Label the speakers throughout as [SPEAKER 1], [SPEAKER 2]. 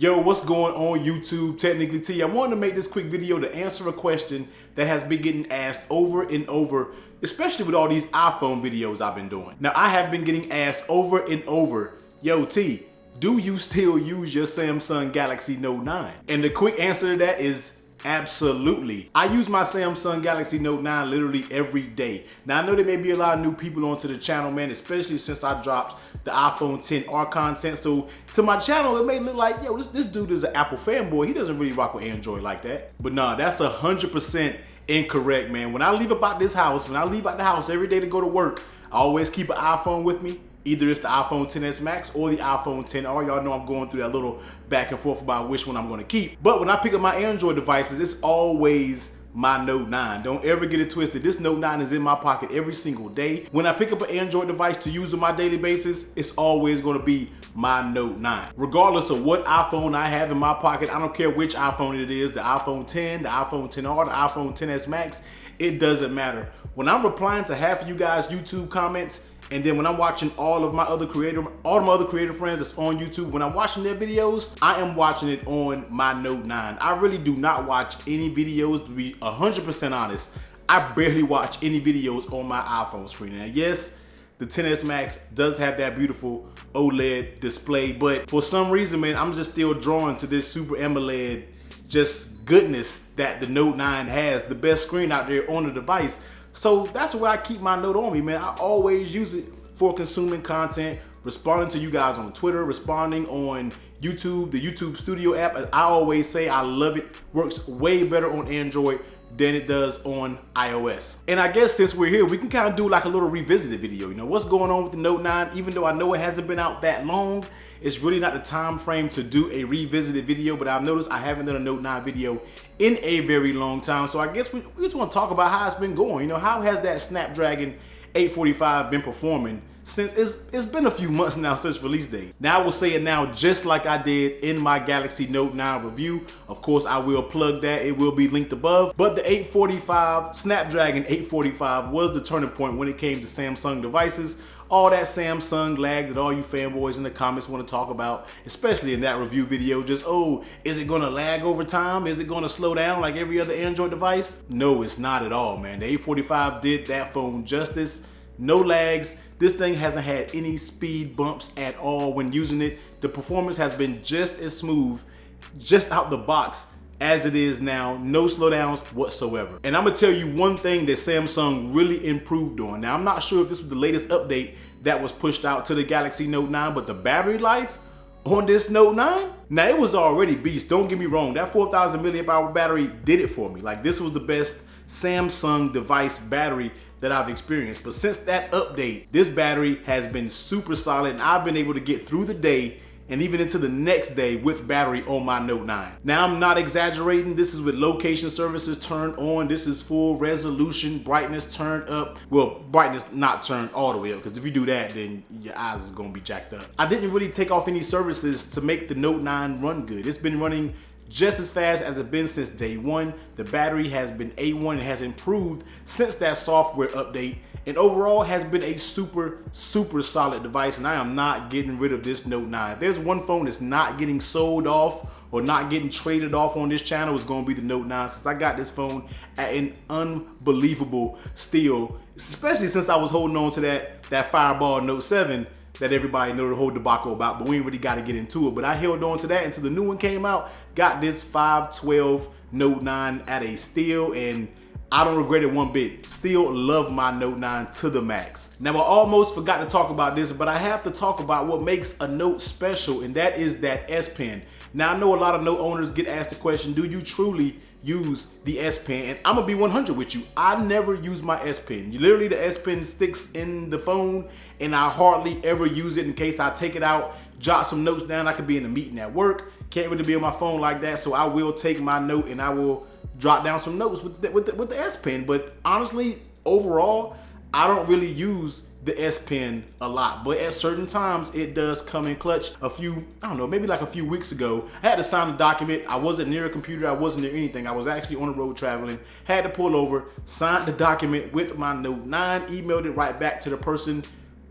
[SPEAKER 1] Yo, what's going on YouTube? Technically T. I wanted to make this quick video to answer a question that has been getting asked over and over, especially with all these iPhone videos I've been doing. Now, I have been getting asked over and over, yo T, do you still use your Samsung Galaxy Note 9? And the quick answer to that is absolutely. I use my Samsung Galaxy Note 9 literally every day. Now I know there may be a lot of new people onto the channel, man, especially since I dropped the iPhone XR content. So to my channel, it may look like, yo, this dude is an Apple fanboy. He doesn't really rock with Android like that. But nah, that's 100% incorrect, man. When I leave about this house, when I leave out the house every day to go to work, I always keep an iPhone with me. Either it's the iPhone XS Max or the iPhone XR. Y'all know I'm going through that little back and forth about which one I'm gonna keep. But when I pick up my Android devices, it's always my Note 9. Don't ever get it twisted. This Note 9 is in my pocket every single day. When I pick up an Android device to use on my daily basis, it's always gonna be my Note 9. Regardless of what iPhone I have in my pocket, I don't care which iPhone it is, the iPhone 10, the iPhone XR, the iPhone XS Max, it doesn't matter. When I'm replying to half of you guys' YouTube comments, and then when I'm watching all of my other creator friends that's on YouTube, when I'm watching their videos, I am watching it on my Note 9. I really do not watch any videos, to be 100% honest. I barely watch any videos on my iPhone screen. And yes, the XS Max does have that beautiful OLED display, but for some reason, man, I'm just still drawn to this Super AMOLED just goodness that the Note 9 has, the best screen out there on the device. So that's where I keep my Note on me, man. I always use it for consuming content, responding to you guys on Twitter, responding on YouTube, the YouTube Studio app. As I always say, I love it. Works way better on Android than it does on iOS. And I guess since we're here, we can kind of do like a little revisited video. You know, what's going on with the Note 9? Even though I know it hasn't been out that long, it's really not the time frame to do a revisited video, but I've noticed I haven't done a Note 9 video in a very long time. So I guess we just want to talk about how it's been going. You know, how has that Snapdragon 845 been performing since it's been a few months now since release date. Now I will say it now just like I did in my Galaxy Note 9 review. Of course, I will plug that. It will be linked above. But the Snapdragon 845 was the turning point when it came to Samsung devices. All that Samsung lag that all you fanboys in the comments want to talk about, especially in that review video, just, oh, is it gonna lag over time? Is it gonna slow down like every other Android device? No, it's not at all, man. The 845 did that phone justice. No lags. This thing hasn't had any speed bumps at all when using it. The performance has been just as smooth, just out the box as it is now. No slowdowns whatsoever. And I'm gonna tell you one thing that Samsung really improved on. Now, I'm not sure if this was the latest update that was pushed out to the Galaxy Note 9, but the battery life on this Note 9, now it was already beast. Don't get me wrong. That 4,000 milliamp hour battery did it for me. Like, this was the best Samsung device battery that I've experienced. But since that update, this battery has been super solid, and I've been able to get through the day and even into the next day with battery on my Note 9. Now, I'm not exaggerating. This is with location services turned on. This is full resolution, brightness turned up. Well, brightness not turned all the way up, because if you do that, then your eyes is gonna be jacked up. I didn't really take off any services to make the Note 9 run good. It's been running just as fast as it's been since day one. The battery has been A1 and has improved since that software update, and overall has been a super solid device, and I am not getting rid of this Note 9. If there's one phone that's not getting sold off or not getting traded off on this channel, it's gonna be the Note 9, since I got this phone at an unbelievable steal, especially since I was holding on to that Fireball Note 7 that everybody know the whole debacle about, but we ain't really got to get into it. But I held on to that until the new one came out, got this 512 Note 9 at a steal, and I don't regret it one bit. Still love my Note 9 to the max. Now, I almost forgot to talk about this, but I have to talk about what makes a Note special, and that is that S Pen. Now, I know a lot of Note owners get asked the question, do you truly use the S Pen? And I'm gonna be 100 with you. I never use my S Pen. Literally, the S Pen sticks in the phone, and I hardly ever use it in case I take it out, jot some notes down. I could be in a meeting at work, can't really be on my phone like that, so I will take my note and I will jot down some notes with the S Pen. But honestly, overall, I don't really use the S Pen a lot, but at certain times it does come in clutch. I don't know, maybe like a few weeks ago, I had to sign a document. I wasn't near a computer, I wasn't near anything. I was actually on the road traveling, had to pull over, signed the document with my Note 9, emailed it right back to the person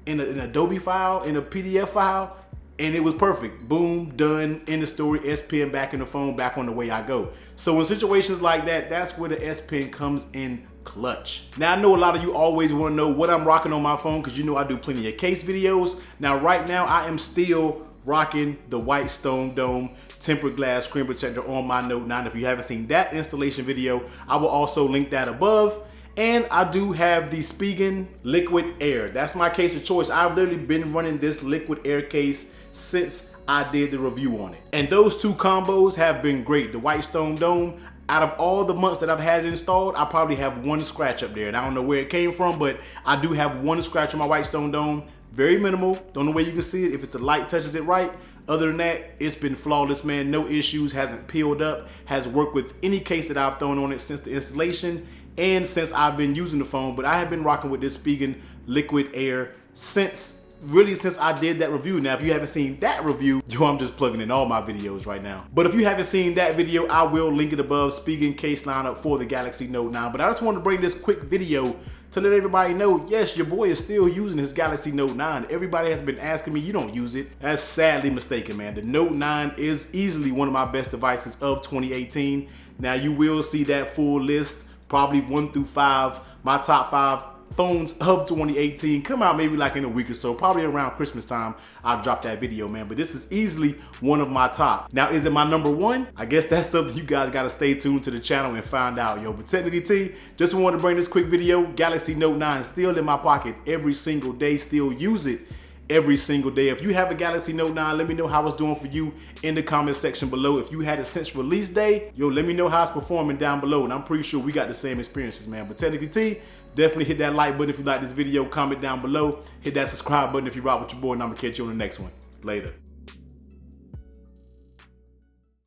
[SPEAKER 1] in an Adobe file, in a PDF file. and it was perfect. Boom, done, in the story, S Pen back in the phone, back on the way I go. So in situations like that, that's where the S Pen comes in clutch. Now I know a lot of you always want to know what I'm rocking on my phone, because you know I do plenty of case videos. Now right now I am still rocking the Whitestone Dome tempered glass screen protector on my Note 9. If you haven't seen that installation video, I will also link that above. And I do have the Spigen Liquid Air. That's my case of choice. I've literally been running this Liquid Air case since I did the review on it. And those two combos have been great. The Whitestone Dome, out of all the months that I've had it installed, I probably have one scratch up there. And I don't know where it came from, but I do have one scratch on my Whitestone Dome. Very minimal. The only way you can see it if it's the light touches it right. Other than that, it's been flawless, man. No issues, hasn't peeled up, has worked with any case that I've thrown on it since the installation and since I've been using the phone. But I have been rocking with this Spigen Liquid Air since I did that review. Now, if you haven't seen that review, I'm just plugging in all my videos right now. But if you haven't seen that video, I will link it above. Spigen case lineup for the Galaxy Note 9. But I just wanted to bring this quick video to let everybody know, yes, your boy is still using his Galaxy Note 9. Everybody has been asking me, you don't use it. That's sadly mistaken, man. The Note 9 is easily one of my best devices of 2018. Now, you will see that full list, probably 1 through 5, my top 5 phones of 2018 come out maybe like in a week or so, probably around Christmas time. I'll drop that video, man. But this is easily one of my top. Now, is it my number one? I guess that's something you guys got to stay tuned to the channel and find out, yo. But technically, T, just wanted to bring this quick video. Galaxy Note 9 still in my pocket every single day, still use it every single day. If you have a Galaxy Note 9, let me know how it's doing for you in the comment section below. If you had it since release day, yo, let me know how it's performing down below. And I'm pretty sure we got the same experiences, man. But technically, T, definitely hit that like button if you like this video, comment down below, hit that subscribe button if you rock with your boy, and I'm gonna catch you on the next one. Later.